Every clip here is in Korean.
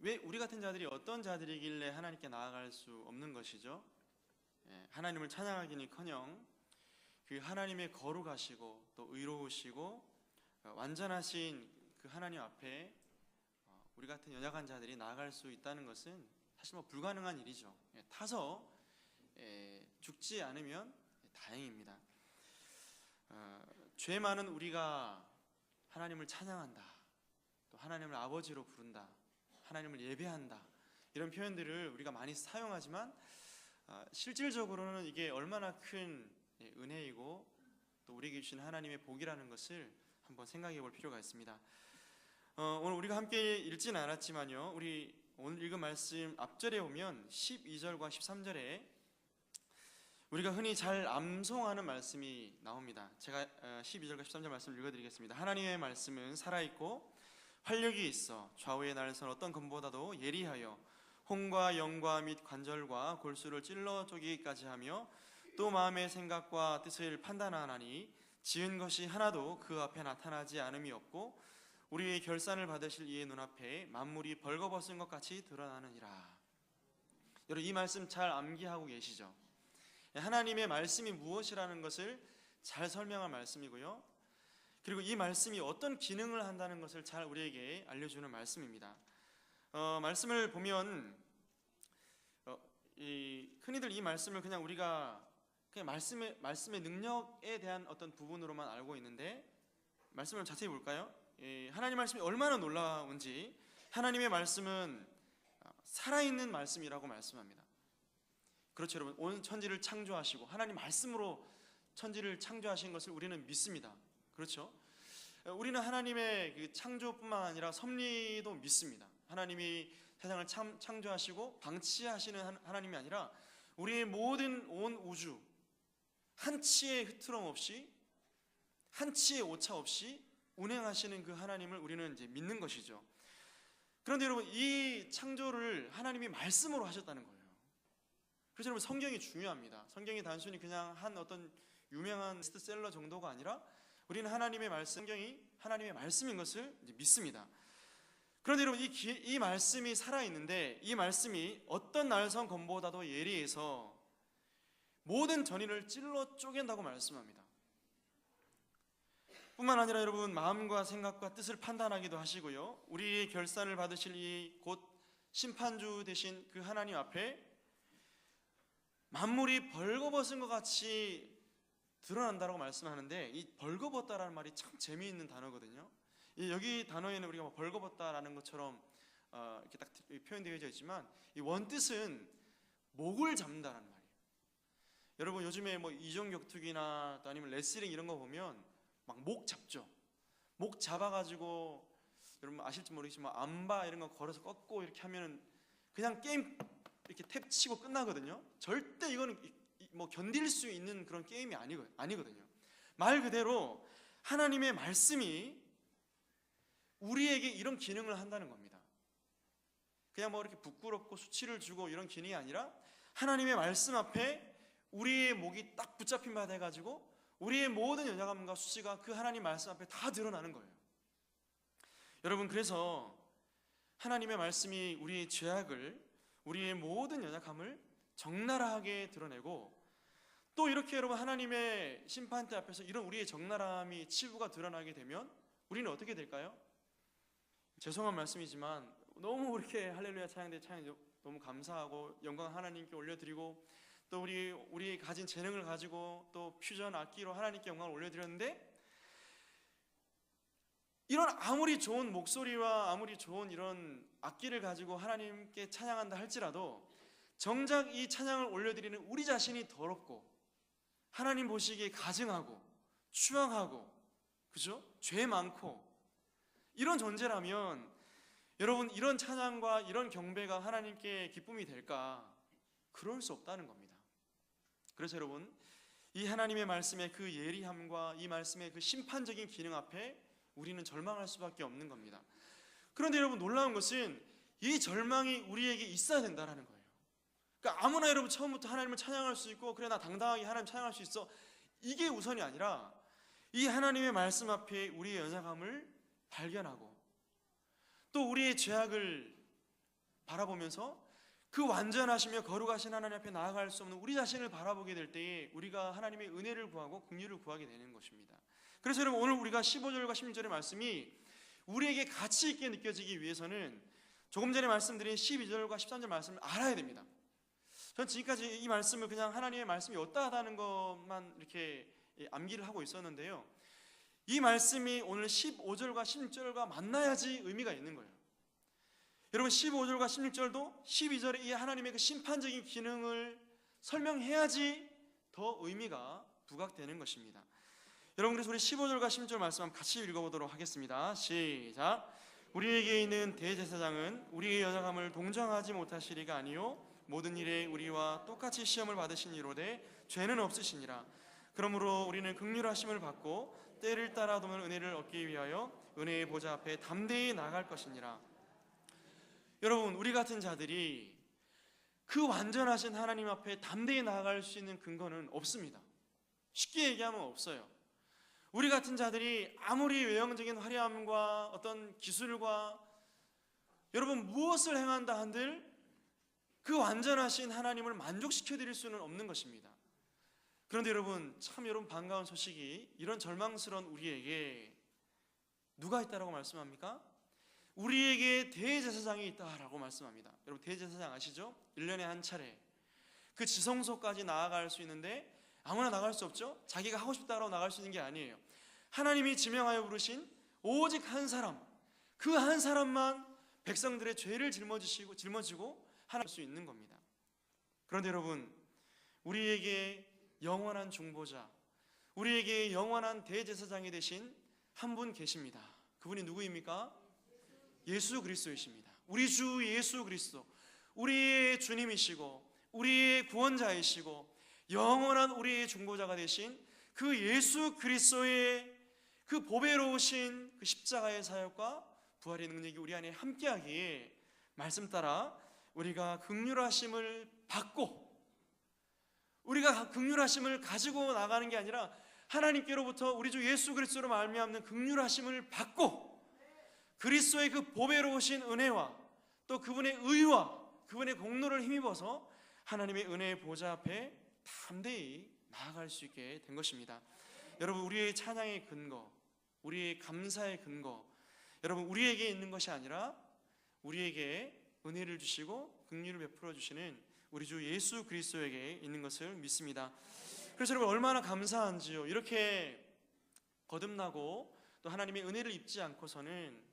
왜 우리 같은 자들이 어떤 자들이길래 하나님께 나아갈 수 없는 것이죠? 하나님을 찬양하기는커녕 그 하나님의 거룩하시고 또 의로우시고 완전하신 그 하나님 앞에 우리 같은 연약한 자들이 나아갈 수 있다는 것은 사실 불가능한 일이죠. 타서 죽지 않으면 다행입니다. 죄 많은 우리가 하나님을 찬양한다, 또 하나님을 아버지로 부른다, 하나님을 예배한다, 이런 표현들을 우리가 많이 사용하지만 실질적으로는 이게 얼마나 큰 은혜이고 또 우리에게 주신 하나님의 복이라는 것을 한번 생각해 볼 필요가 있습니다. 오늘 우리가 함께 읽지는 않았지만요, 우리 오늘 읽은 말씀 앞절에 보면 12절과 13절에 우리가 흔히 잘 암송하는 말씀이 나옵니다. 제가 12절과 13절 말씀을 읽어드리겠습니다. 하나님의 말씀은 살아있고 활력이 있어 좌우의 날선 어떤 검보다도 예리하여 혼과 영과 및 관절과 골수를 찔러 쪼개기까지 하며 또 마음의 생각과 뜻을 판단하나니 지은 것이 하나도 그 앞에 나타나지 않음이 없고 우리의 결산을 받으실 이의 눈앞에 만물이 벌거벗은 것 같이 드러나느니라. 여러분, 이 말씀 잘 암기하고 계시죠? 하나님의 말씀이 무엇이라는 것을 잘 설명한 말씀이고요, 그리고 이 말씀이 어떤 기능을 한다는 것을 잘 우리에게 알려주는 말씀입니다. 말씀을 보면 흔히들 이 말씀을 그냥 우리가 그냥 말씀의 능력에 대한 어떤 부분으로만 알고 있는데, 말씀을 자세히 볼까요? 하나님 말씀이 얼마나 놀라운지, 하나님의 말씀은 살아있는 말씀이라고 말씀합니다. 그렇죠, 여러분. 온 천지를 창조하시고 하나님 말씀으로 천지를 창조하신 것을 우리는 믿습니다. 그렇죠? 우리는 하나님의 그 창조뿐만 아니라 섭리도 믿습니다. 하나님이 세상을 창조하시고 방치하시는 하나님이 아니라 우리의 모든 온 우주 한치의 흐트럼 없이, 한치의 오차 없이 운행하시는 그 하나님을 우리는 이제 믿는 것이죠. 그런데 여러분, 이 창조를 하나님이 말씀으로 하셨다는 거예요. 그래서 여러분, 성경이 중요합니다. 성경이 단순히 그냥 한 어떤 유명한 베스트셀러 정도가 아니라 우리는 하나님의 말씀, 성경이 하나님의 말씀인 것을 이제 믿습니다. 그런데 여러분, 이 말씀이 살아있는데 이 말씀이 어떤 날선 검보다도 예리해서 모든 전의를 찔러 쪼갠다고 말씀합니다. 뿐만 아니라 여러분, 마음과 생각과 뜻을 판단하기도 하시고요, 우리의 결산을 받으실 이 곧 심판주 되신 그 하나님 앞에 만물이 벌거벗은 것 같이 드러난다라고 말씀하는데, 이 벌거벗다라는 말이 참 재미있는 단어거든요. 여기 단어에는 우리가 벌거벗다라는 것처럼 이렇게 딱 표현되어져 있지만 이 원뜻은 목을 잡는다라는 말이에요. 여러분, 요즘에 이종격투기나 또 아니면 레슬링 이런 거 보면 막 목 잡죠. 목 잡아가지고 여러분 아실지 모르겠지만 암바 이런 거 걸어서 꺾고 이렇게 하면은 그냥 게임 이렇게 탭 치고 끝나거든요. 절대 이거는 견딜 수 있는 그런 게임이 아니거든요. 말 그대로 하나님의 말씀이 우리에게 이런 기능을 한다는 겁니다. 그냥 이렇게 부끄럽고 수치를 주고 이런 기능이 아니라 하나님의 말씀 앞에 우리의 목이 딱 붙잡힌 바 돼가지고 우리의 모든 연약함과 수치가 그 하나님 말씀 앞에 다 드러나는 거예요. 여러분, 그래서 하나님의 말씀이 우리의 죄악을, 우리의 모든 연약함을 적나라하게 드러내고, 또 이렇게 여러분 하나님의 심판대 앞에서 이런 우리의 적나라함이 치부가 드러나게 되면 우리는 어떻게 될까요? 죄송한 말씀이지만 너무 이렇게 할렐루야 찬양대 찬양 너무 감사하고 영광 하나님께 올려드리고, 또 우리 가진 재능을 가지고 또 퓨전 악기로 하나님께 영광을 올려드렸는데, 이런 아무리 좋은 목소리와 아무리 좋은 이런 악기를 가지고 하나님께 찬양한다 할지라도 정작 이 찬양을 올려드리는 우리 자신이 더럽고 하나님 보시기에 가증하고 추악하고, 그죠? 죄 많고 이런 존재라면 여러분, 이런 찬양과 이런 경배가 하나님께 기쁨이 될까? 그럴 수 없다는 겁니다. 그래서 여러분, 이 하나님의 말씀의 그 예리함과 이 말씀의 그 심판적인 기능 앞에 우리는 절망할 수밖에 없는 겁니다. 그런데 여러분, 놀라운 것은 이 절망이 우리에게 있어야 된다는 거예요. 그러니까 아무나 여러분 처음부터 하나님을 찬양할 수 있고, 그래 나 당당하게 하나님 찬양할 수 있어, 이게 우선이 아니라 이 하나님의 말씀 앞에 우리의 연약함을 발견하고 또 우리의 죄악을 바라보면서 그 완전하시며 거룩하신 하나님 앞에 나아갈 수 없는 우리 자신을 바라보게 될 때에 우리가 하나님의 은혜를 구하고 긍휼을 구하게 되는 것입니다. 그래서 여러분, 오늘 우리가 15절과 16절의 말씀이 우리에게 가치 있게 느껴지기 위해서는 조금 전에 말씀드린 12절과 13절 말씀을 알아야 됩니다. 저는 지금까지 이 말씀을 그냥 하나님의 말씀이 어떠하다는 것만 이렇게 암기를 하고 있었는데요, 이 말씀이 오늘 15절과 16절과 만나야지 의미가 있는 거예요. 여러분, 15절과 16절도 12절의 이 하나님의 그 심판적인 기능을 설명해야지 더 의미가 부각되는 것입니다. 여러분, 그래서 우리 15절과 16절 말씀 한번 같이 읽어보도록 하겠습니다. 시작. 우리에게 있는 대제사장은 우리의 여자감을 동정하지 못하시리가 아니요 모든 일에 우리와 똑같이 시험을 받으시니로되 죄는 없으시니라. 그러므로 우리는 긍휼하심을 받고 때를 따라 도는 은혜를 얻기 위하여 은혜의 보좌 앞에 담대히 나아갈 것이니라. 여러분, 우리 같은 자들이 그 완전하신 하나님 앞에 담대히 나아갈 수 있는 근거는 없습니다. 쉽게 얘기하면 없어요. 우리 같은 자들이 아무리 외형적인 화려함과 어떤 기술과 여러분 무엇을 행한다 한들 그 완전하신 하나님을 만족시켜 드릴 수는 없는 것입니다. 그런데 여러분, 참 여러분 반가운 소식이, 이런 절망스러운 우리에게 누가 있다라고 말씀합니까? 우리에게 대제사장이 있다라고 말씀합니다. 여러분, 대제사장 아시죠? 1년에 한 차례 그 지성소까지 나아갈 수 있는데 아무나 나갈 수 없죠. 자기가 하고 싶다라고 나갈 수 있는 게 아니에요. 하나님이 지명하여 부르신 오직 한 사람, 그 한 사람만 백성들의 죄를 짊어지고 하나님 수 있는 겁니다. 그런데 여러분, 우리에게 영원한 중보자, 우리에게 영원한 대제사장이 되신 한 분 계십니다. 그분이 누구입니까? 예수 그리스도이십니다. 우리 주 예수 그리스도, 우리의 주님이시고 우리의 구원자이시고 영원한 우리의 중보자가 되신 그 예수 그리스도의 그 보배로우신 그 십자가의 사역과 부활의 능력이 우리 안에 함께하기에 말씀 따라 우리가 긍휼하심을 받고, 우리가 긍휼하심을 가지고 나가는 게 아니라 하나님께로부터 우리 주 예수 그리스도로 말미암는 긍휼하심을 받고 그리스도의 그 보배로우신 은혜와 또 그분의 의와 그분의 공로를 힘입어서 하나님의 은혜의 보좌 앞에 담대히 나아갈 수 있게 된 것입니다. 여러분, 우리의 찬양의 근거, 우리의 감사의 근거, 여러분 우리에게 있는 것이 아니라 우리에게 은혜를 주시고 긍휼을 베풀어 주시는 우리 주 예수 그리스도에게 있는 것을 믿습니다. 그래서 여러분, 얼마나 감사한지요. 이렇게 거듭나고 또 하나님의 은혜를 입지 않고서는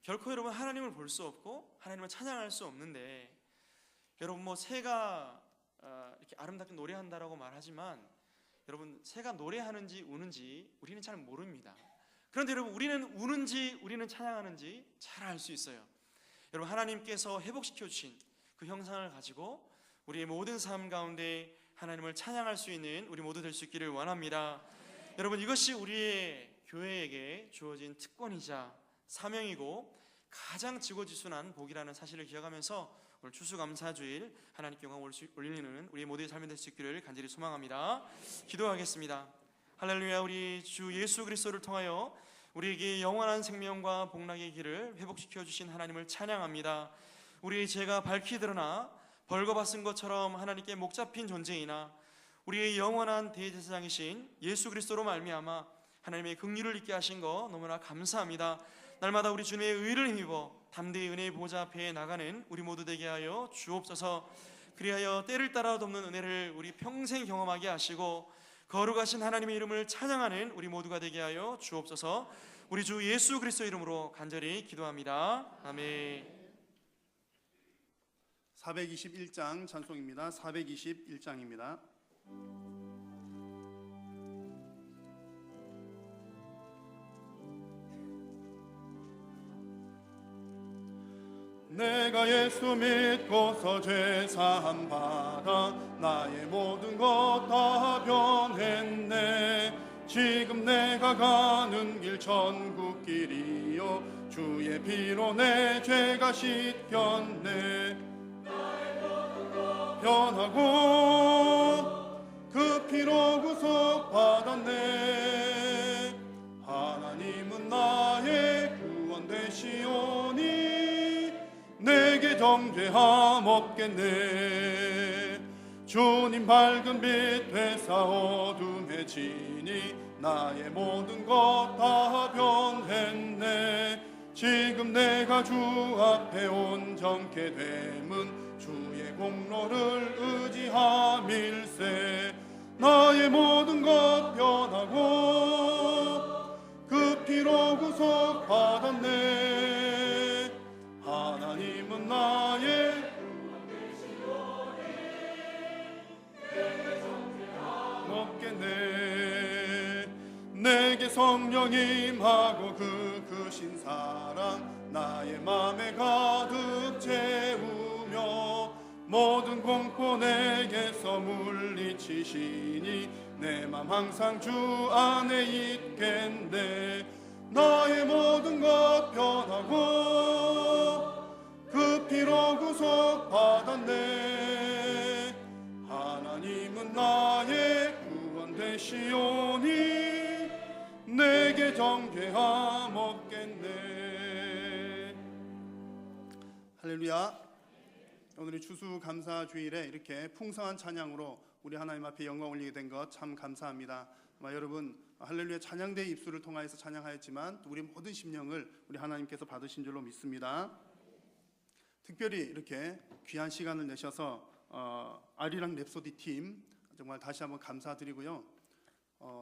결코 여러분 하나님을 볼 수 없고 하나님을 찬양할 수 없는데, 여러분 뭐 새가 이렇게 아름답게 노래한다라고 말하지만 여러분, 새가 노래하는지 우는지 우리는 잘 모릅니다. 그런데 여러분, 우리는 우는지 우리는 찬양하는지 잘 알 수 있어요. 여러분, 하나님께서 회복시켜 주신 그 형상을 가지고 우리의 모든 삶 가운데 하나님을 찬양할 수 있는 우리 모두 될 수 있기를 원합니다. 여러분, 이것이 우리의 교회에게 주어진 특권이자 사명이고 가장 지고지순한 복이라는 사실을 기억하면서 오늘 추수감사주일 하나님께 영광 올리는 우리 모두의 삶이 될 수 있기를 간절히 소망합니다. 기도하겠습니다. 할렐루야. 우리 주 예수 그리스도를 통하여 우리에게 영원한 생명과 복락의 길을 회복시켜 주신 하나님을 찬양합니다. 우리의 죄가 밝히 드러나 벌거벗은 것처럼 하나님께 목 잡힌 존재이나 우리의 영원한 대제사장이신 예수 그리스도로 말미암아 하나님의 긍휼을 있게 하신 거 너무나 감사합니다. 날마다 우리 주님의 의를 힘입어 담대히 은혜의 보좌 앞에 나가는 우리 모두 되게 하여 주옵소서. 그리하여 때를 따라 돕는 은혜를 우리 평생 경험하게 하시고 거룩하신 하나님의 이름을 찬양하는 우리 모두가 되게 하여 주옵소서. 우리 주 예수 그리스도 이름으로 간절히 기도합니다. 아멘. 421장 찬송입니다. 421장입니다. 내가 예수 믿고서 죄 사함 받아 나의 모든 것 다 변했네. 지금 내가 가는 길 천국길이요 주의 피로 내 죄가 씻겼네. 나의 모든 것 변하고 그 피로 구속받았네. 하나님은 나의 구원 되시오니 내게 내게 정죄함 없겠네. 주님 밝은 빛 되사 어둠에 지니 나의 모든 것 다 변했네. 지금 내가 주 앞에 온전케 됨은 주의 공로를 의지함일세. 나의 모든 것 변하고 그 피로 구속받았네. 하나님은 나의 없겠네. 내게 성령 임하고 그 크신 사랑 나의 맘에 가득 채우며 모든 공포 내게서 물리치시니 내 맘 항상 주 안에 있겠네. 나의 모든 것 변하고 그 피로 구속받았네. 하나님은 나의 구원 되시오니 내게 정죄함 없겠네. 할렐루야. 오늘이 추수감사주일에 이렇게 풍성한 찬양으로 우리 하나님 앞에 영광 올리게 된 것 참 감사합니다. 아마 여러분 할렐루야 찬양대의 입술을 통하여서 찬양하였지만 또 우리 모든 심령을 우리 하나님께서 받으신 줄로 믿습니다. 특별히 이렇게 귀한 시간을 내셔서 아리랑 랩소디 팀 정말 다시 한번 감사드리고요.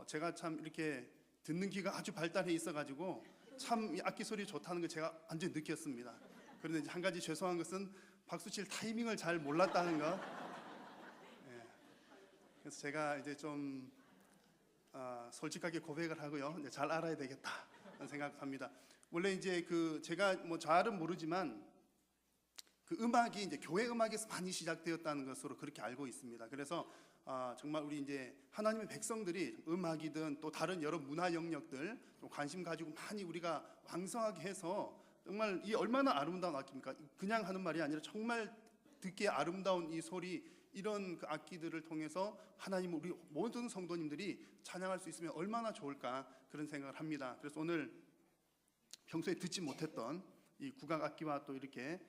제가 참 이렇게 듣는 귀가 아주 발달해 있어가지고 참 이 악기 소리 좋다는 걸 제가 완전히 느꼈습니다. 그런데 이제 한 가지 죄송한 것은 박수칠 타이밍을 잘 몰랐다는 거. 그래서 제가 이제 좀 솔직하게 고백을 하고요. 이제 잘 알아야 되겠다 생각합니다. 원래 이제 제가 뭐 잘은 모르지만 그 음악이 이제 교회 음악에서 많이 시작되었다는 것으로 그렇게 알고 있습니다. 그래서 정말 우리 이제 하나님의 백성들이 음악이든 또 다른 여러 문화 영역들 좀 관심 가지고 많이 우리가 왕성하게 해서 정말 이 얼마나 아름다운 악기입니까? 그냥 하는 말이 아니라 정말 듣기에 아름다운 이 소리, 이런 그 악기들을 통해서 하나님을 우리 모든 성도님들이 찬양할 수 있으면 얼마나 좋을까 그런 생각을 합니다. 그래서 오늘 평소에 듣지 못했던 이 국악 악기와 또 이렇게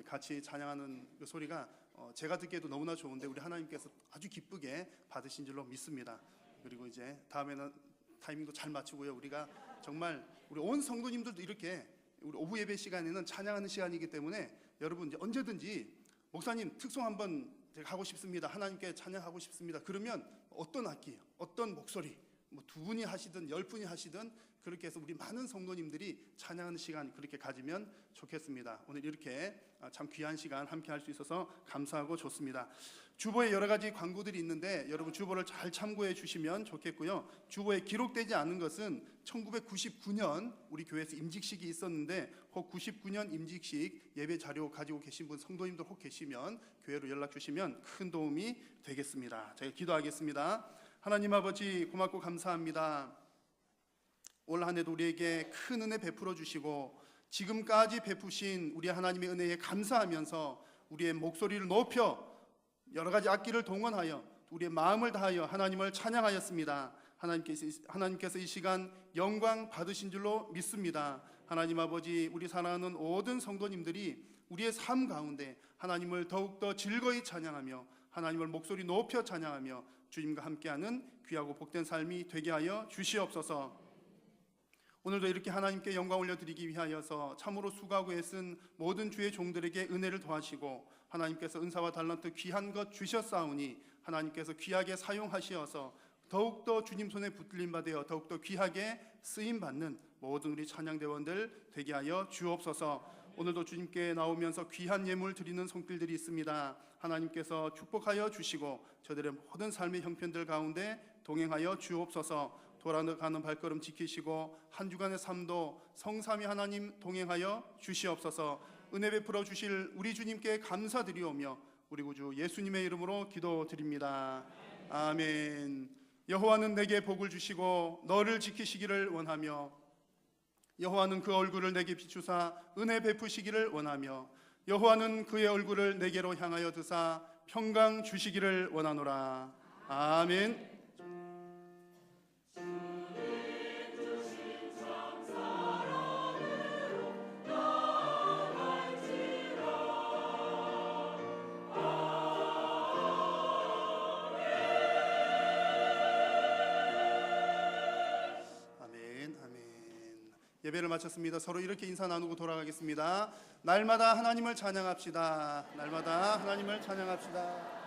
같이 찬양하는 그 소리가 제가 듣기에도 너무나 좋은데 우리 하나님께서 아주 기쁘게 받으신 줄로 믿습니다. 그리고 이제 다음에는 타이밍도 잘 맞추고요. 우리가 정말 우리 온 성도님들도 이렇게 우리 오후 예배 시간에는 찬양하는 시간이기 때문에 여러분 이제 언제든지 목사님 특송 한번 제가 하고 싶습니다. 하나님께 찬양하고 싶습니다. 그러면 어떤 악기, 어떤 목소리, 뭐 2분이 하시든 10분이 하시든 그렇게 해서 우리 많은 성도님들이 찬양하는 시간 그렇게 가지면 좋겠습니다. 오늘 이렇게 참 귀한 시간 함께 할 수 있어서 감사하고 좋습니다. 주보에 여러 가지 광고들이 있는데 여러분 주보를 잘 참고해 주시면 좋겠고요. 주보에 기록되지 않은 것은 1999년 우리 교회에서 임직식이 있었는데 혹 99년 임직식 예배 자료 가지고 계신 분 성도님들 혹 계시면 교회로 연락 주시면 큰 도움이 되겠습니다. 제가 기도하겠습니다. 하나님 아버지 고맙고 감사합니다. 올 한 해도 우리에게 큰 은혜 베풀어 주시고 지금까지 베푸신 우리 하나님의 은혜에 감사하면서 우리의 목소리를 높여 여러 가지 악기를 동원하여 우리의 마음을 다하여 하나님을 찬양하였습니다. 하나님께서 이 시간 영광 받으신 줄로 믿습니다. 하나님 아버지 우리 사랑하는 모든 성도님들이 우리의 삶 가운데 하나님을 더욱더 즐거이 찬양하며 하나님을 목소리 높여 찬양하며 주님과 함께하는 귀하고 복된 삶이 되게 하여 주시옵소서. 오늘도 이렇게 하나님께 영광 올려드리기 위하여서 참으로 수고하고 애쓴 모든 주의 종들에게 은혜를 더하시고 하나님께서 은사와 달란트 귀한 것 주셨사오니 하나님께서 귀하게 사용하시어서 더욱더 주님 손에 붙들림 받아 더욱더 귀하게 쓰임받는 모든 우리 찬양대원들 되게 하여 주옵소서. 오늘도 주님께 나오면서 귀한 예물 드리는 손길들이 있습니다. 하나님께서 축복하여 주시고 저들의 모든 삶의 형편들 가운데 동행하여 주옵소서. 돌아가는 발걸음 지키시고 한 주간의 삶도 성삼위 하나님 동행하여 주시옵소서. 은혜 베풀어 주실 우리 주님께 감사드리오며 우리 구주 예수님의 이름으로 기도드립니다. 아멘. 여호와는 내게 복을 주시고 너를 지키시기를 원하며 여호와는 그 얼굴을 내게 비추사 은혜 베푸시기를 원하며 여호와는 그의 얼굴을 내게로 향하여 드사 평강 주시기를 원하노라. 아멘. 예배를 마쳤습니다. 서로 이렇게 인사 나누고 돌아가겠습니다. 날마다 하나님을 찬양합시다. 날마다 하나님을 찬양합시다.